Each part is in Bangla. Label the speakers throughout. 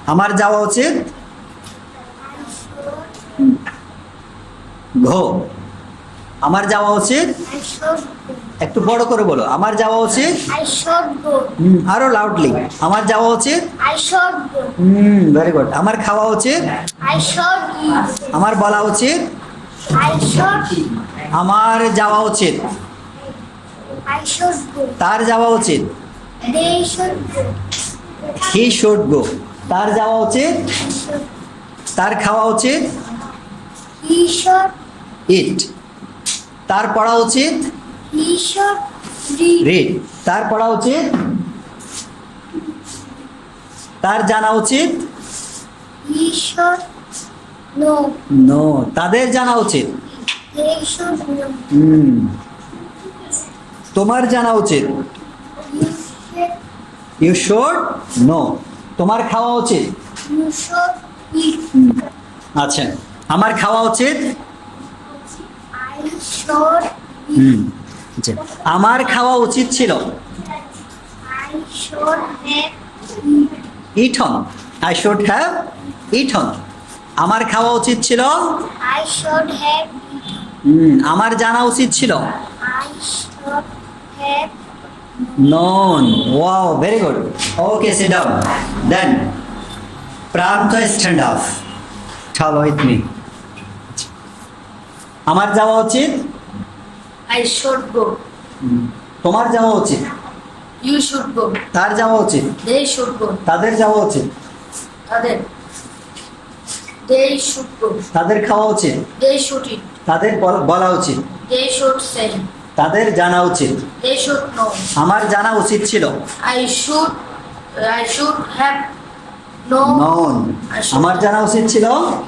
Speaker 1: আমার যাওয়া উচিত ঘো আমার যাওয়া উচিত
Speaker 2: I should go.
Speaker 1: একটু বড় করে বলো আমার যাওয়া উচিত
Speaker 2: I should go.
Speaker 1: আরো লাউডলি আমার যাওয়া উচিত
Speaker 2: I should go.
Speaker 1: Very good আমার খাওয়া উচিত
Speaker 2: I should eat.
Speaker 1: আমার বলা উচিত
Speaker 2: I should.
Speaker 1: আমার যাওয়া উচিত
Speaker 2: I should go.
Speaker 1: তার যাওয়া উচিত
Speaker 2: They should go.
Speaker 1: He should go তার যাওয়া উচিত
Speaker 2: I should.
Speaker 1: তার খাওয়া উচিত
Speaker 2: He should.
Speaker 1: ইট তার পড়া উচিত
Speaker 2: He should read.
Speaker 1: রিড তার পড়া উচিত তার জানা উচিত
Speaker 2: He should know.
Speaker 1: নো তাদের জানা উচিত
Speaker 2: They should know.
Speaker 1: তোমার জানা উচিত
Speaker 2: You should.
Speaker 1: You should know তোমার খাওয়া উচিত
Speaker 2: You should eat.
Speaker 1: আচ্ছা আমার খাওয়া উচিত
Speaker 2: I should eat.
Speaker 1: আচ্ছা, আমার খাওয়া উচিত ছিল
Speaker 2: I should have eat.
Speaker 1: Eaten I should have eaten আমার খাওয়া উচিত ছিল
Speaker 2: I should have eaten.
Speaker 1: আমার জানা উচিত ছিল
Speaker 2: I should have
Speaker 1: known wow very good okay sit down then Pranto stand up চলো উইথ মি আমার যাওয়া উচিত
Speaker 3: I should go.
Speaker 1: তোমার যাওয়া উচিত
Speaker 3: You should go.
Speaker 1: তার যাওয়া উচিত
Speaker 3: They should go.
Speaker 1: তাদের যাওয়া উচিত
Speaker 3: Other. They should go.
Speaker 1: তাদের খাওয়া উচিত
Speaker 3: They should eat.
Speaker 1: তাদের বলা উচিত
Speaker 3: They should say.
Speaker 1: তাদের জানা উচিত
Speaker 3: They should know.
Speaker 1: আমার জানা উচিত ছিল
Speaker 3: I should have known.
Speaker 1: নন আমার জানা উচিত ছিল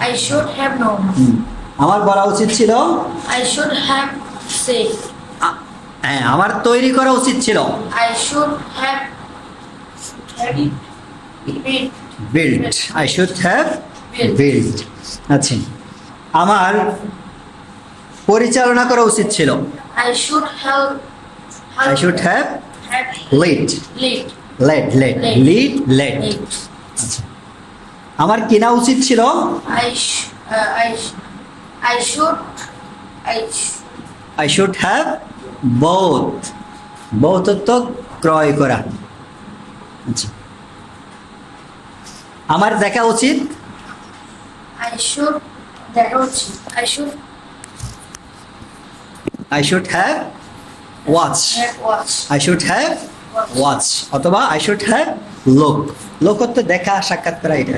Speaker 3: I should have known.
Speaker 1: আমার বলা উচিত ছিল
Speaker 3: I should have said.
Speaker 1: হ্যাঁ আমার তৈরি করা উচিত ছিল
Speaker 3: I should have built.
Speaker 1: Build I should have build আচ্ছা আমার পরিচালনা করা উচিত ছিল
Speaker 3: I should have.
Speaker 1: I should have lead
Speaker 3: Lead.
Speaker 1: Led led
Speaker 3: Led.
Speaker 1: Lead led
Speaker 3: Lead.
Speaker 1: আচ্ছা আমার কেনা উচিত ছিল
Speaker 3: I should.
Speaker 1: I should have bought bought তো ক্রয় করা আচ্ছা আমার দেখা উচিত
Speaker 3: I should. That also.
Speaker 1: I should have watch
Speaker 3: Have watch.
Speaker 1: I should have watch অথবা আই শুড হ্যাভ লোক লোক তো দেখা সাক্ষাৎ করা এটা